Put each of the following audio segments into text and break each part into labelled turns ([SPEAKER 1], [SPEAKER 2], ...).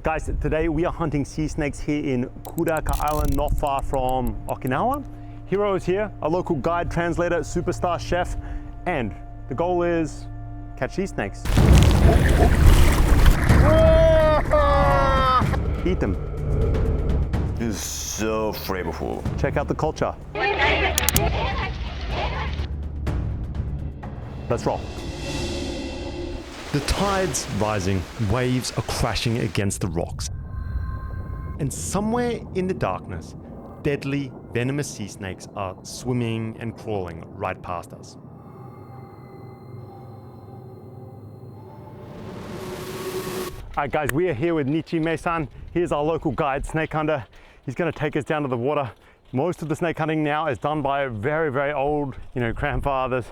[SPEAKER 1] Guys, today we are hunting sea snakes here in Kuraka Island, not far from Okinawa. Hiro is here, a local guide, translator, superstar chef, and the goal is catch sea snakes. Eat them.
[SPEAKER 2] This is so flavorful.
[SPEAKER 1] Check out the culture. Let's roll. The tide's rising, waves are crashing against the rocks. And somewhere in the darkness, deadly, venomous sea snakes are swimming and crawling right past us. Alright guys, we are here with Nichime-san. Here's our local guide, snake hunter. He's gonna take us down to the water. Most of the snake hunting now is done by very, very old, grandfathers,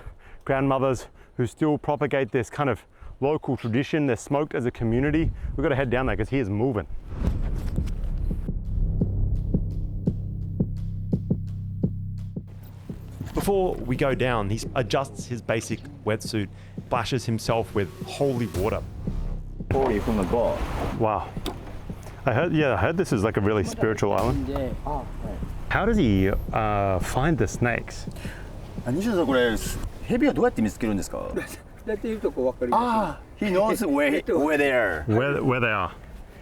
[SPEAKER 1] grandmothers who still propagate this kind of local tradition. They're smoked as a community. We've got to head down there because he is moving. Before we go down, he adjusts his basic wetsuit, splashes himself with holy water.
[SPEAKER 2] Holy from the ball.
[SPEAKER 1] Wow. I heard this is like a really spiritual island. How does he find the snakes?
[SPEAKER 2] 西野さん、これヘビはどうやって見つけるんですか？ He knows where they are.
[SPEAKER 1] Where they are.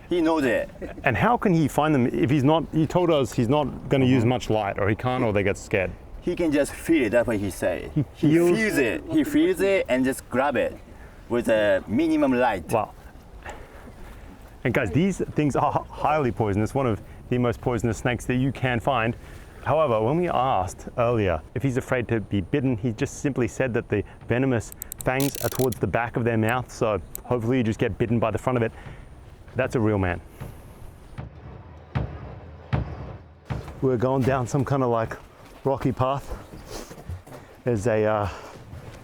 [SPEAKER 2] He knows it.
[SPEAKER 1] And how can he find them if he's not, he told us he's not going to use much light, or he can't, or they get scared.
[SPEAKER 2] He can just feel it, that's what he said. He
[SPEAKER 1] feels-
[SPEAKER 2] feels it. He feels it and just grab it with a minimum light.
[SPEAKER 1] Wow. And guys, these things are highly poisonous, one of the most poisonous snakes that you can find. However, when we asked earlier if he's afraid to be bitten, he just simply said that the venomous fangs are towards the back of their mouth, so hopefully you just get bitten by the front of it. That's a real man. We're going down some kind of like rocky path. There's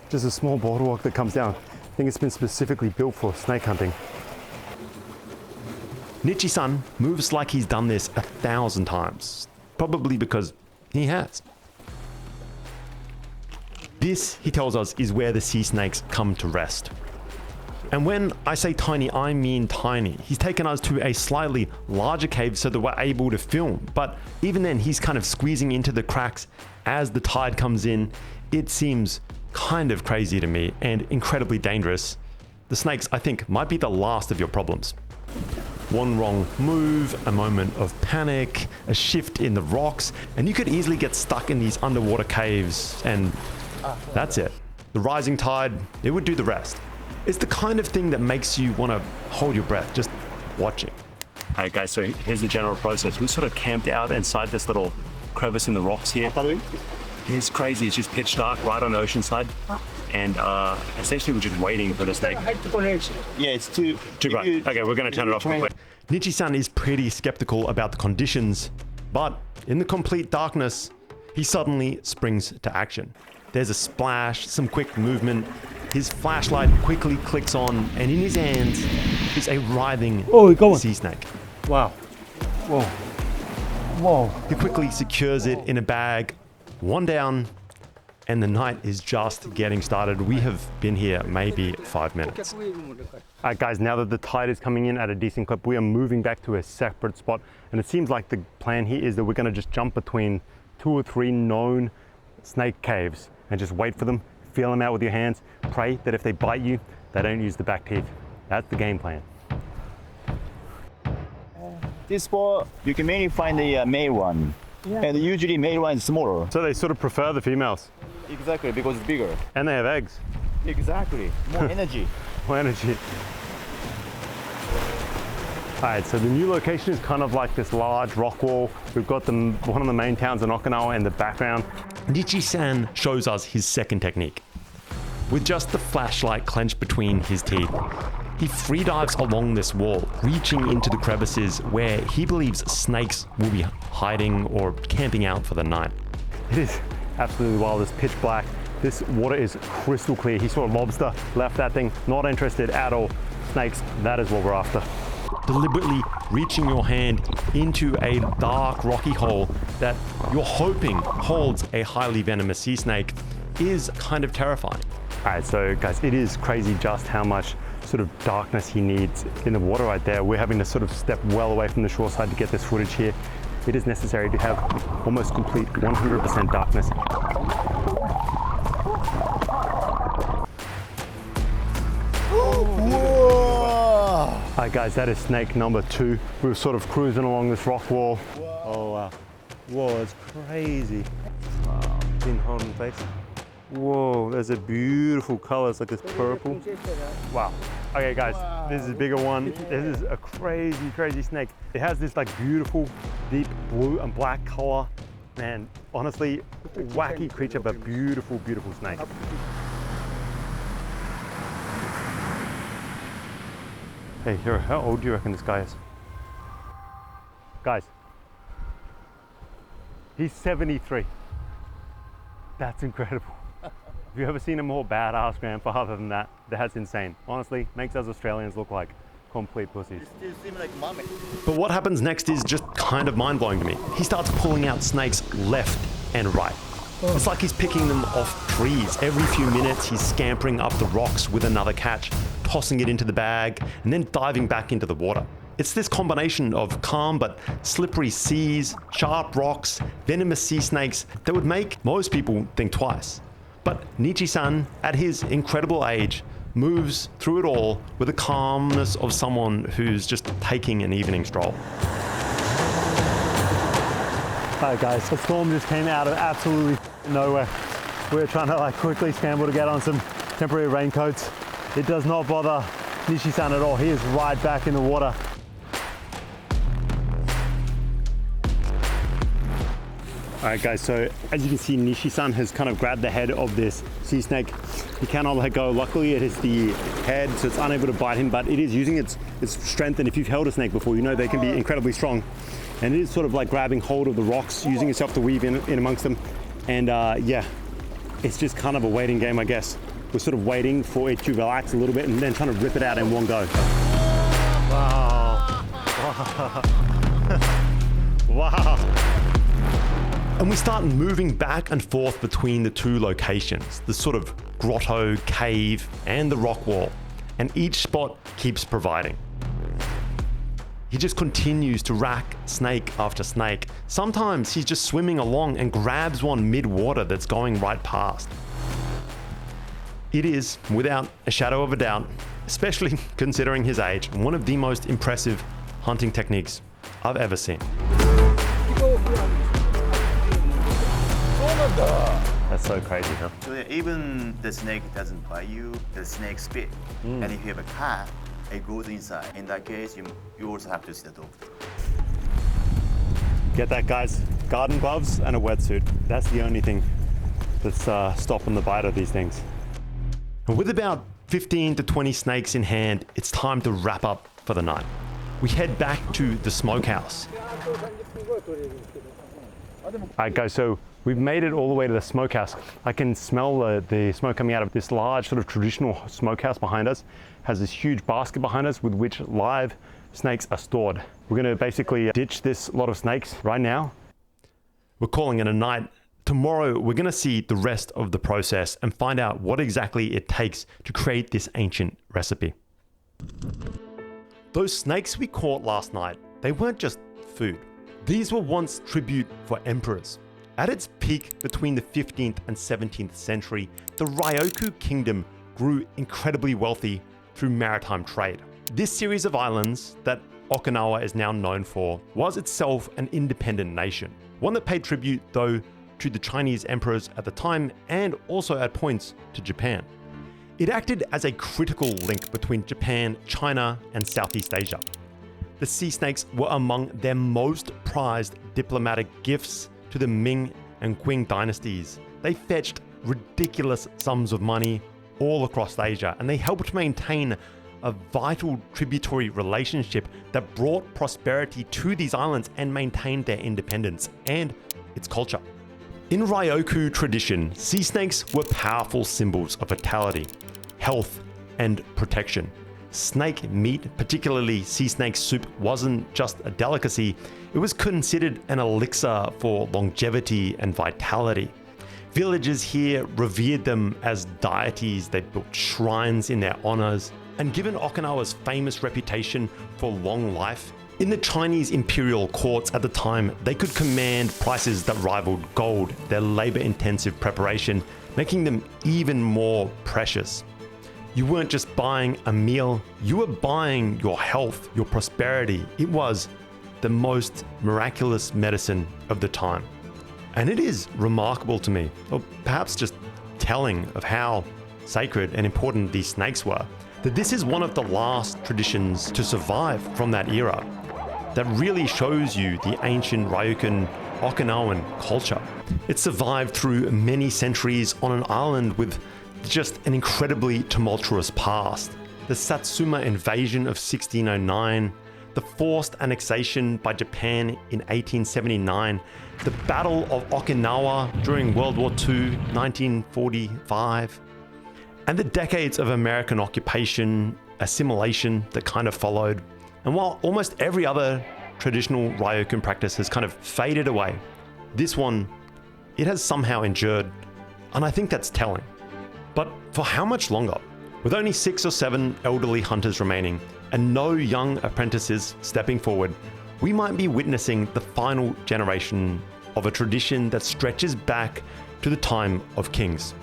[SPEAKER 1] just a small boardwalk that comes down. I think it's been specifically built for snake hunting. Nichi-san moves like he's done this 1,000 times, probably because he has. This, he tells us, is where the sea snakes come to rest. And when I say tiny, I mean tiny. He's taken us to a slightly larger cave so that we're able to film. But even then, he's kind of squeezing into the cracks as the tide comes in. It seems kind of crazy to me and incredibly dangerous. The snakes, I think, might be the last of your problems. One wrong move, a moment of panic, a shift in the rocks, and you could easily get stuck in these underwater caves, and that's it. The rising tide, it would do the rest. It's the kind of thing that makes you want to hold your breath just watching. All right, guys, so here's the general process. We sort of camped out inside this little crevice in the rocks here. It's crazy. It's just pitch dark right on the ocean side. And essentially we're just waiting for the snake.
[SPEAKER 2] Yeah, it's too
[SPEAKER 1] bright. Okay, we're going to turn it off real quick. Nichi-san is pretty skeptical about the conditions, but in the complete darkness, he suddenly springs to action. There's a splash, some quick movement. His flashlight quickly clicks on, and in his hands is a writhing sea snake.
[SPEAKER 3] Wow. Whoa. Whoa.
[SPEAKER 1] He quickly secures it in a bag, one down, and the night is just getting started. We have been here maybe 5 minutes. All right, guys, now that the tide is coming in at a decent clip, we are moving back to a separate spot. And it seems like the plan here is that we're gonna just jump between 2 or 3 known snake caves and just wait for them, feel them out with your hands, pray that if they bite you, they don't use the back teeth. That's the game plan.
[SPEAKER 2] This spot, you can mainly find the male one. Yeah. And usually male one is smaller.
[SPEAKER 1] So they sort of prefer the females.
[SPEAKER 2] Exactly, because it's bigger.
[SPEAKER 1] And they have eggs.
[SPEAKER 2] Exactly, more energy.
[SPEAKER 1] More energy. All right, so the new location is kind of like this large rock wall. We've got one of the main towns in Okinawa in the background. Nichi-san shows us his second technique. With just the flashlight clenched between his teeth, he free dives along this wall, reaching into the crevices where he believes snakes will be hiding or camping out for the night. It is absolutely wild. It's pitch black. This water is crystal clear. He saw a lobster, left that thing, not interested at all. Snakes, that is what we're after. Deliberately reaching your hand into a dark rocky hole that you're hoping holds a highly venomous sea snake is kind of terrifying. All right, so guys, it is crazy just how much
[SPEAKER 3] sort of darkness he needs in the water right there. We're having to sort of step well away from the shore side to get this footage here. It is necessary to have almost complete 100% darkness. Alright guys, that is snake number 2. We were sort of cruising along this rock wall. Whoa. Oh wow. Whoa, it's crazy. Wow. Been holding face. Whoa, there's a beautiful color. It's like this purple. Wow. Okay guys, this is a bigger one. This is a crazy, crazy snake. It has this like beautiful, deep blue and black color. Man, honestly, wacky creature, but beautiful, beautiful snake. Hey, here, how old do you reckon this guy is? Guys, he's 73. That's incredible. Have you ever seen a more badass grandfather than that? That's insane. Honestly, makes us Australians look like complete pussies.
[SPEAKER 2] You seem like mommy.
[SPEAKER 1] But what happens next is just kind of mind-blowing to me. He starts pulling out snakes left and right. It's like he's picking them off trees. Every few minutes, he's scampering up the rocks with another catch, tossing it into the bag, and then diving back into the water. It's this combination of calm but slippery seas, sharp rocks, venomous sea snakes that would make most people think twice. But Nishi-san, at his incredible age, moves through it all with the calmness of someone who's just taking an evening stroll.
[SPEAKER 3] Alright guys, the storm just came out of absolutely nowhere. We're trying to like quickly scramble to get on some temporary raincoats. It does not bother Nishi-san at all. He is right back in the water. Alright guys, so as you can see, Nishi-san has kind of grabbed the head of this sea snake. He cannot let go. Luckily it is the head, so it's unable to bite him, but it is using its strength, and if you've held a snake before, you know they can be incredibly strong. And it is sort of like grabbing hold of the rocks, using itself to weave in amongst them. And yeah, it's just kind of a waiting game, I guess. We're sort of waiting for it to relax a little bit and then trying to rip it out in one go. Wow. Wow.
[SPEAKER 1] And we start moving back and forth between the two locations, the sort of grotto, cave, and the rock wall. And each spot keeps providing. He just continues to rack snake after snake. Sometimes he's just swimming along and grabs one mid-water that's going right past. It is, without a shadow of a doubt, especially considering his age, one of the most impressive hunting techniques I've ever seen.
[SPEAKER 3] That's so crazy, huh?
[SPEAKER 2] So yeah, even the snake doesn't bite you, the snake spit. And if you have a cat, it goes inside. In that case, you also have to see the dog.
[SPEAKER 3] Get that, guys. Garden gloves and a wetsuit. That's the only thing that's stopping the bite of these things.
[SPEAKER 1] And with about 15 to 20 snakes in hand, it's time to wrap up for the night. We head back to the smokehouse.
[SPEAKER 3] Alright guys, so we've made it all the way to the smokehouse. I can smell the smoke coming out of this large sort of traditional smokehouse behind us. Has this huge basket behind us with which live snakes are stored. We're gonna basically ditch this lot of snakes right now.
[SPEAKER 1] We're calling it a night. Tomorrow, we're gonna see the rest of the process and find out what exactly it takes to create this ancient recipe. Those snakes we caught last night, they weren't just food. These were once tribute for emperors. At its peak between the 15th and 17th century, the Ryoku kingdom grew incredibly wealthy through maritime trade. This series of islands that Okinawa is now known for was itself an independent nation, one that paid tribute, though, to the Chinese emperors at the time and also at points to Japan. It acted as a critical link between Japan, China, and Southeast Asia. The sea snakes were among their most prized diplomatic gifts to the Ming and Qing dynasties. They fetched ridiculous sums of money all across Asia, and they helped maintain a vital tributary relationship that brought prosperity to these islands and maintained their independence and its culture. In Ryoku tradition, sea snakes were powerful symbols of vitality, health, and protection. Snake meat, particularly sea snake soup, wasn't just a delicacy, it was considered an elixir for longevity and vitality. Villagers here revered them as deities, they built shrines in their honors, And given Okinawa's famous reputation for long life, in the Chinese imperial courts at the time, they could command prices that rivaled gold, their labor-intensive preparation, making them even more precious. You weren't just buying a meal, you were buying your health, your prosperity. It was the most miraculous medicine of the time. And it is remarkable to me, or perhaps just telling of how sacred and important these snakes were, that this is one of the last traditions to survive from that era. That really shows you the ancient Ryukyu Okinawan culture. It survived through many centuries on an island with just an incredibly tumultuous past. The Satsuma invasion of 1609, the forced annexation by Japan in 1879, the Battle of Okinawa during World War II, 1945, and the decades of American occupation, assimilation that kind of followed. And while almost every other traditional Ryukyu practice has kind of faded away, this one, it has somehow endured, and I think that's telling. But for how much longer? With only 6 or 7 elderly hunters remaining, and no young apprentices stepping forward, we might be witnessing the final generation of a tradition that stretches back to the time of kings.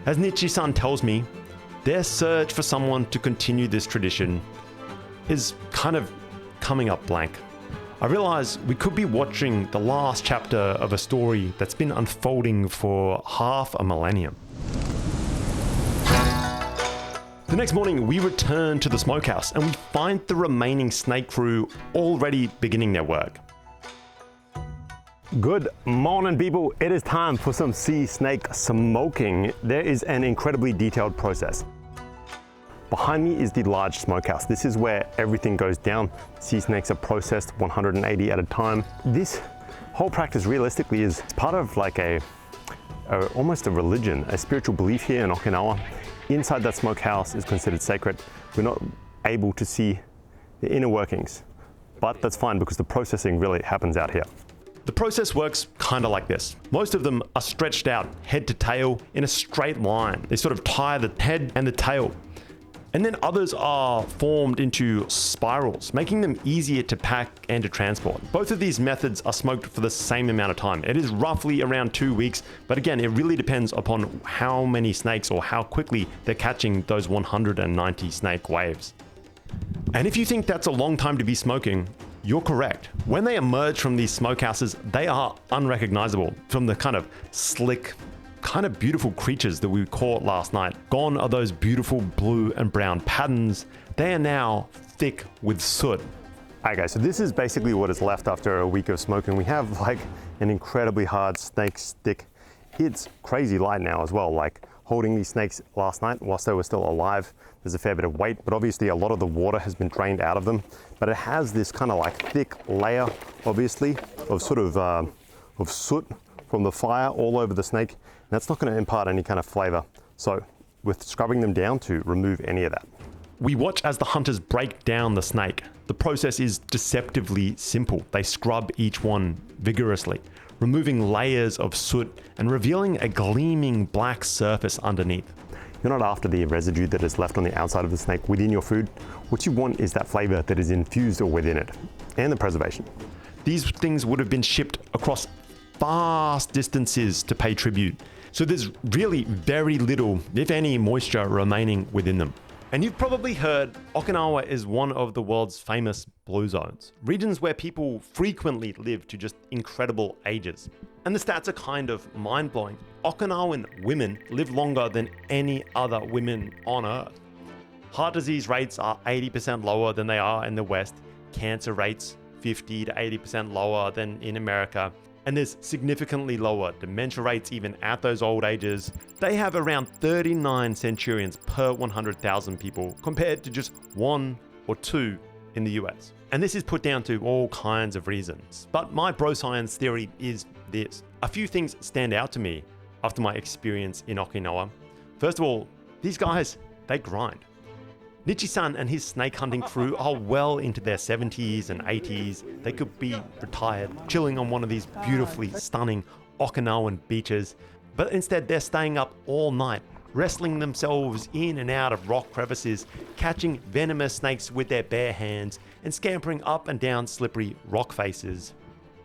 [SPEAKER 1] As Nichi-san tells me, their search for someone to continue this tradition is kind of coming up blank. I realize we could be watching the last chapter of a story that's been unfolding for half a millennium. The next morning, we return to the smokehouse and we find the remaining snake crew already beginning their work.
[SPEAKER 3] Good morning, people. It is time for some sea snake smoking. There is an incredibly detailed process. Behind me is the large smokehouse. This is where everything goes down. Sea snakes are processed 180 at a time. This whole practice realistically is part of like almost a religion, a spiritual belief here in Okinawa. Inside that smokehouse is considered sacred. We're not able to see the inner workings, but that's fine because the processing really happens out here.
[SPEAKER 1] The process works kind of like this. Most of them are stretched out head to tail in a straight line. They sort of tie the head and the tail. And then others are formed into spirals, making them easier to pack and to transport. Both of these methods are smoked for the same amount of time. It is roughly around 2 weeks, but again, it really depends upon how many snakes or how quickly they're catching those 190 snake waves. And if you think that's a long time to be smoking, you're correct. When they emerge from these smokehouses, they are unrecognizable from the kind of slick, kind of beautiful creatures that we caught last night. Gone are those beautiful blue and brown patterns. They are now thick with soot.
[SPEAKER 3] Alright guys, so this is basically what is left after a week of smoking. We have like an incredibly hard snake stick. It's crazy light now as well, like holding these snakes last night whilst they were still alive. There's a fair bit of weight, but obviously a lot of the water has been drained out of them. But it has this kind of like thick layer, obviously, of sort of soot from the fire all over the snake. And that's not going to impart any kind of flavor. So we're scrubbing them down to remove any of that.
[SPEAKER 1] We watch as the hunters break down the snake. The process is deceptively simple. They scrub each one vigorously, removing layers of soot and revealing a gleaming black surface underneath.
[SPEAKER 3] You're not after the residue that is left on the outside of the snake within your food. What you want is that flavor that is infused within it, and the preservation.
[SPEAKER 1] These things would have been shipped across vast distances to pay tribute. So there's really very little, if any, moisture remaining within them. And you've probably heard Okinawa is one of the world's famous blue zones, regions where people frequently live to just incredible ages. And the stats are kind of mind-blowing. Okinawan women live longer than any other women on Earth. Heart disease rates are 80% lower than they are in the West. Cancer rates 50 to 80% lower than in America. And there's significantly lower dementia rates even at those old ages. They have around 39 centurions per 100,000 people compared to just 1 or 2 in the US. And this is put down to all kinds of reasons. But my bro science theory is this. A few things stand out to me after my experience in Okinawa. First of all, these guys, they grind. Nichi-san and his snake hunting crew are well into their 70s and 80s. They could be retired, chilling on one of these beautifully stunning Okinawan beaches, but instead they're staying up all night, wrestling themselves in and out of rock crevices, catching venomous snakes with their bare hands, and scampering up and down slippery rock faces.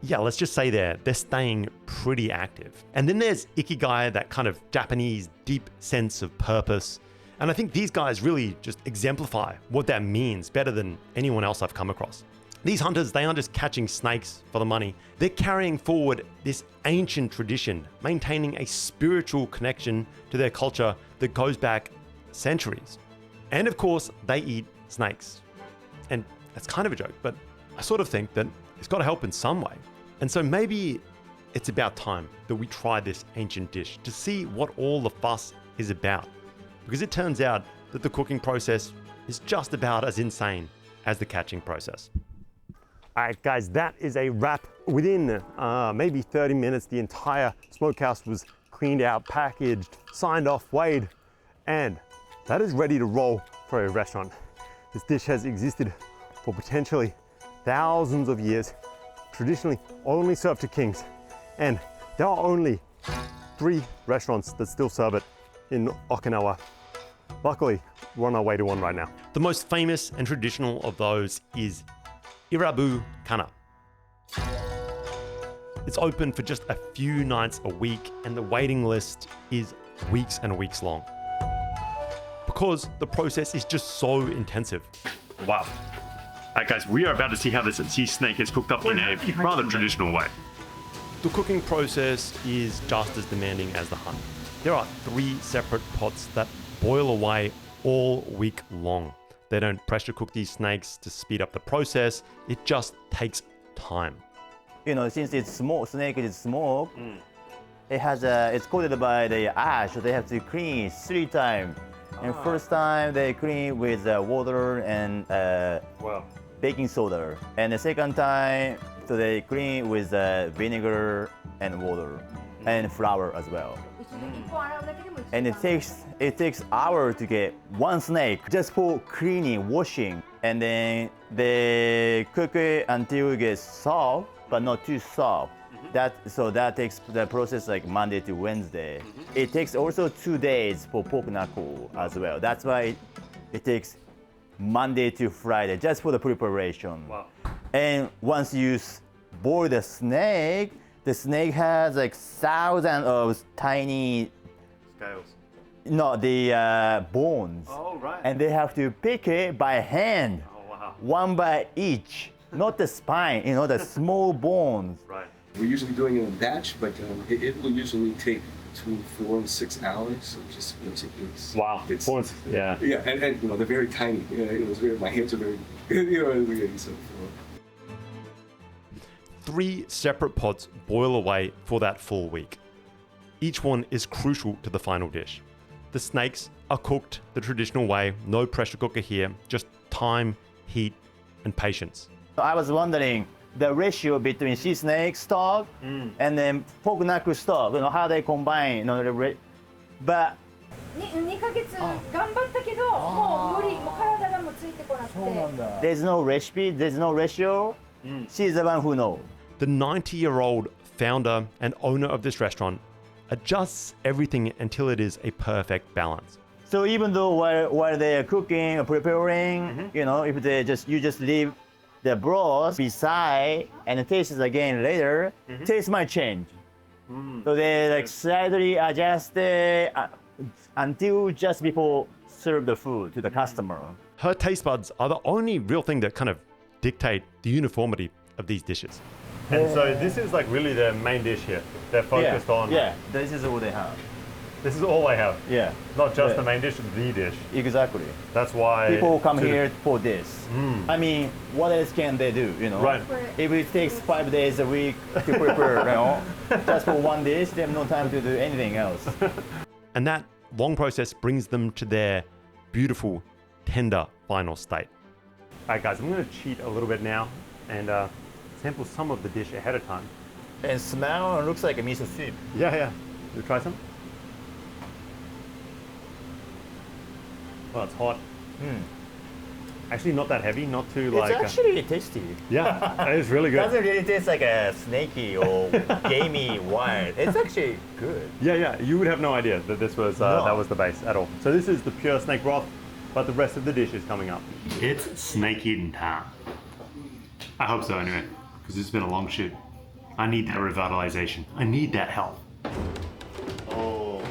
[SPEAKER 1] Yeah, let's just say they're staying pretty active. And then there's Ikigai, that kind of Japanese deep sense of purpose. And I think these guys really just exemplify what that means better than anyone else I've come across. These hunters, they aren't just catching snakes for the money. They're carrying forward this ancient tradition, maintaining a spiritual connection to their culture that goes back centuries. And of course, they eat snakes. And that's kind of a joke, but I sort of think that it's got to help in some way. And so maybe it's about time that we try this ancient dish to see what all the fuss is about. Because it turns out that the cooking process is just about as insane as the catching process. All right, guys, that is a wrap. Within maybe 30 minutes, the entire smokehouse was cleaned out, packaged, signed off, weighed, and that is ready to roll for a restaurant. This dish has existed for potentially thousands of years, traditionally only served to kings, and there are only 3 restaurants that still serve it in Okinawa. Luckily, we're on our way to one right now. The most famous and traditional of those is Irabu Kana. It's open for just a few nights a week, and the waiting list is weeks and weeks long because the process is just so intensive. Wow. Alright guys, we are about to see how this sea snake is cooked up in a rather traditional way. The cooking process is just as demanding as the hunt. There are 3 separate pots that boil away all week long. They don't pressure cook these snakes to speed up the process. It just takes time.
[SPEAKER 2] You know, since it's small, snake is smoked, it's coated by the ash, so they have to clean 3 times. And first time they clean with water and baking soda. And the second time, so they clean with vinegar and water and flour as well. And it takes hours to get 1 snake just for cleaning, washing, and then they cook it until it gets soft, but not too soft. That takes the process like Monday to Wednesday. It takes also 2 days for pork knuckle as well. That's why it takes Monday to Friday just for the preparation. Wow. And once you boil the snake has like thousands of tiny
[SPEAKER 1] Scales.
[SPEAKER 2] No, the bones.
[SPEAKER 1] Oh, right.
[SPEAKER 2] And they have to pick it by hand.
[SPEAKER 1] Oh, wow.
[SPEAKER 2] 1 by each, not the spine, the small bones.
[SPEAKER 1] Right.
[SPEAKER 4] We're usually doing it in a batch, but it will usually take between 4 and 6 hours. So just it's
[SPEAKER 1] Wow.
[SPEAKER 4] It's,
[SPEAKER 1] yeah.
[SPEAKER 4] Yeah, and they're very tiny. My hands are very so.
[SPEAKER 1] 3 separate pots boil away for that full week. Each one is crucial to the final dish. The snakes are cooked the traditional way, no pressure cooker here, just time, heat, and patience.
[SPEAKER 2] I was wondering the ratio between sea snake stock and then pork knuckle stock, how they combine, but
[SPEAKER 5] 2ヶ月頑張ったけど、もう無理、もう体がもうついてこなくて。
[SPEAKER 2] there's no recipe, there's no ratio. She's the one who knows.
[SPEAKER 1] The 90-year-old founder and owner of this restaurant adjusts everything until it is a perfect balance.
[SPEAKER 2] So even though while they are cooking or preparing, if you just leave the broth beside and taste it again later, taste might change. So they like slightly adjust it until just before serve the food to the customer.
[SPEAKER 1] Her taste buds are the only real thing that kind of dictate the uniformity of these dishes. And so this is like really their main dish here. They're focused on...
[SPEAKER 2] Yeah, this is all they have.
[SPEAKER 1] This is all they have.
[SPEAKER 2] Yeah.
[SPEAKER 1] Not just the main dish, the dish.
[SPEAKER 2] Exactly.
[SPEAKER 1] That's why...
[SPEAKER 2] People come here for this. I mean, what else can they do,
[SPEAKER 1] Right.
[SPEAKER 2] If it takes 5 days a week to prepare, just for 1 dish, they have no time to do anything else.
[SPEAKER 1] And that long process brings them to their beautiful, tender final state. All right, guys, I'm going to cheat a little bit now and sample some of the dish ahead of time.
[SPEAKER 2] And smell looks like a miso soup.
[SPEAKER 1] Yeah. You try some? Well, it's hot.
[SPEAKER 3] Actually, not that heavy, not too
[SPEAKER 2] It's
[SPEAKER 3] like.
[SPEAKER 2] actually tasty.
[SPEAKER 3] Yeah, it is really
[SPEAKER 2] It
[SPEAKER 3] good.
[SPEAKER 2] doesn't really taste like a snaky or gamey wine. It's actually good.
[SPEAKER 3] Yeah, you would have no idea that this was that was the base at all. So this is the pure snake broth, but the rest of the dish is coming up. It's snake eating time. I hope so anyway, because it's been a long shoot. I need that revitalization. I need that health.
[SPEAKER 2] Oh.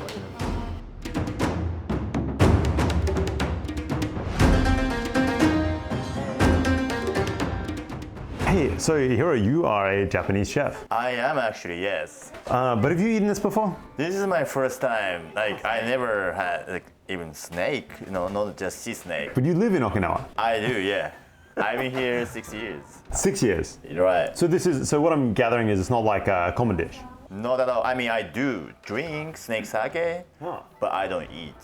[SPEAKER 3] Hey, so Hiro, you are a Japanese chef.
[SPEAKER 2] I am actually, yes.
[SPEAKER 3] But have you eaten this before?
[SPEAKER 2] This is my first time. Like I never had like even snake, not just sea snake.
[SPEAKER 3] But you live in Okinawa.
[SPEAKER 2] I do, yeah. I've been here 6 years.
[SPEAKER 3] 6 years.
[SPEAKER 2] Right.
[SPEAKER 3] So what I'm gathering is it's not like a common dish.
[SPEAKER 2] Not at all. I mean, I do drink snake sake,
[SPEAKER 3] Oh.
[SPEAKER 2] but I don't eat.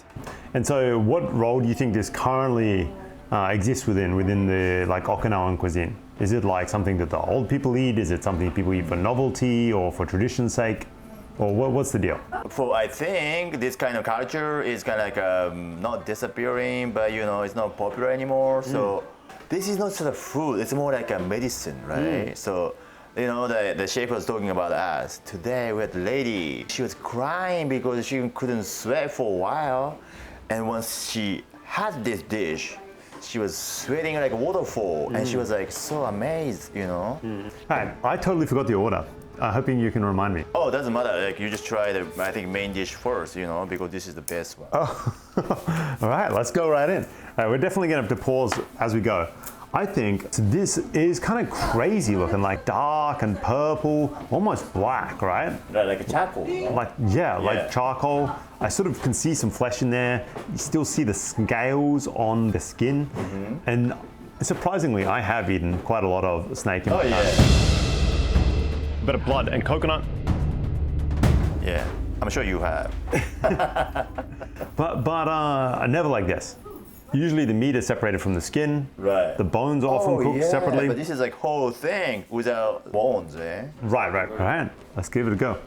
[SPEAKER 3] And so what role do you think this currently exists within the like Okinawan cuisine? Is it like something that the old people eat? Is it something people eat for novelty or for tradition's sake? Or what's the deal?
[SPEAKER 2] I think this kind of culture is kind of like not disappearing, but it's not popular anymore. So this is not sort of food. It's more like a medicine, right? So the chef was talking about us. Today we had a lady. She was crying because she couldn't sweat for a while, and once she had this dish, she was sweating like a waterfall, and she was like so amazed,
[SPEAKER 3] Hey, I totally forgot the order. Hoping you can remind me.
[SPEAKER 2] Oh, doesn't matter. Like you just try the main dish first, because this is the best one.
[SPEAKER 3] All right, let's go right in. We're definitely gonna have to pause as we go. I think this is kind of crazy looking, like dark and purple, almost black, right?
[SPEAKER 2] Like a charcoal.
[SPEAKER 3] Like charcoal. I sort of can see some flesh in there. You still see the scales on the skin. And surprisingly, I have eaten quite a lot of snake in my time. Bit of blood and coconut.
[SPEAKER 2] Yeah, I'm sure you have.
[SPEAKER 3] But never like this. Usually the meat is separated from the skin.
[SPEAKER 2] Right.
[SPEAKER 3] The bones are often cooked separately.
[SPEAKER 2] But this is like whole thing without bones, eh?
[SPEAKER 3] Right. Let's give it a go.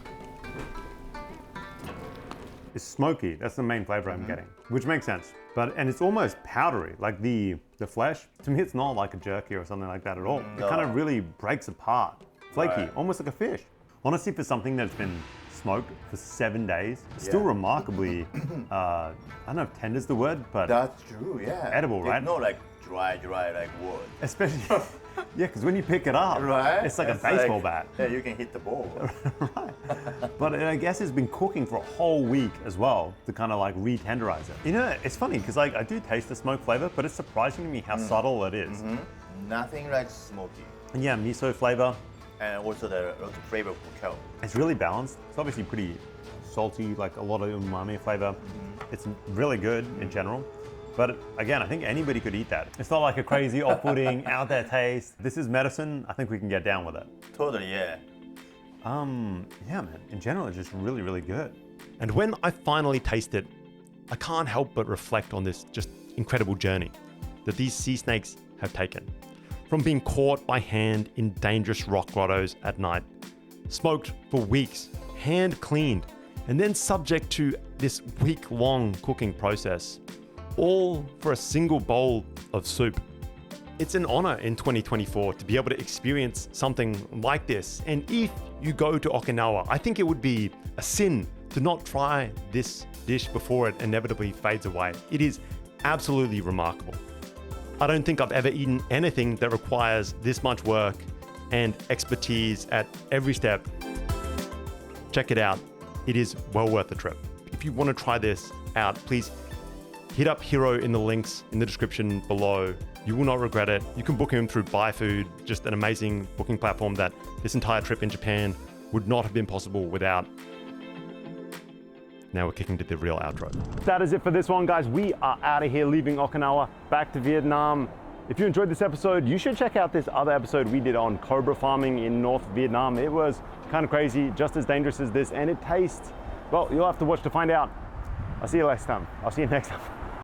[SPEAKER 3] It's smoky. That's the main flavor I'm getting, which makes sense. And it's almost powdery, like the flesh. To me, it's not like a jerky or something like that at all.
[SPEAKER 2] No.
[SPEAKER 3] It kind of really breaks apart, flaky,
[SPEAKER 2] Right.
[SPEAKER 3] almost like a fish. Honestly, for something that's been smoked for 7 days, still remarkably, I don't know if tender's the word, but
[SPEAKER 2] That's true, yeah.
[SPEAKER 3] Edible, right?
[SPEAKER 2] It's not like dry like wood.
[SPEAKER 3] especially, yeah, because when you pick it up,
[SPEAKER 2] Right?
[SPEAKER 3] it's like a baseball bat.
[SPEAKER 2] Yeah, you can hit the ball.
[SPEAKER 3] Right. But I guess it's been cooking for a whole week as well to kind of like re-tenderize it. It's funny because like I do taste the smoke flavor, but it's surprising to me how subtle it is.
[SPEAKER 2] Nothing like smoky.
[SPEAKER 3] And yeah, miso flavor.
[SPEAKER 2] And also the flavor of kelp.
[SPEAKER 3] It's really balanced. It's obviously pretty salty, like a lot of umami flavor. It's really good in general. But again, I think anybody could eat that. It's not like a crazy off-putting, out there taste. This is medicine. I think we can get down with it.
[SPEAKER 2] Totally, yeah.
[SPEAKER 3] Yeah, man. In general, it's just really, really good.
[SPEAKER 1] And when I finally taste it, I can't help but reflect on this just incredible journey that these sea snakes have taken. From being caught by hand in dangerous rock grottos at night, smoked for weeks, hand cleaned, and then subject to this week-long cooking process, all for a single bowl of soup. It's an honor in 2024 to be able to experience something like this. And if you go to Okinawa, I think it would be a sin to not try this dish before it inevitably fades away. It is absolutely remarkable. I don't think I've ever eaten anything that requires this much work and expertise at every step. Check it out. It is well worth the trip. If you want to try this out, please hit up Hiro in the links in the description below. You will not regret it. You can book him through Buy Food, just an amazing booking platform that this entire trip in Japan would not have been possible without. Now we're kicking to the real outro.
[SPEAKER 3] That is it for this one, guys. We are out of here, leaving Okinawa, back to Vietnam. If you enjoyed this episode, you should check out this other episode we did on cobra farming in North Vietnam. It was kind of crazy, just as dangerous as this, and it tastes, well, you'll have to watch to find out. I'll see you next time.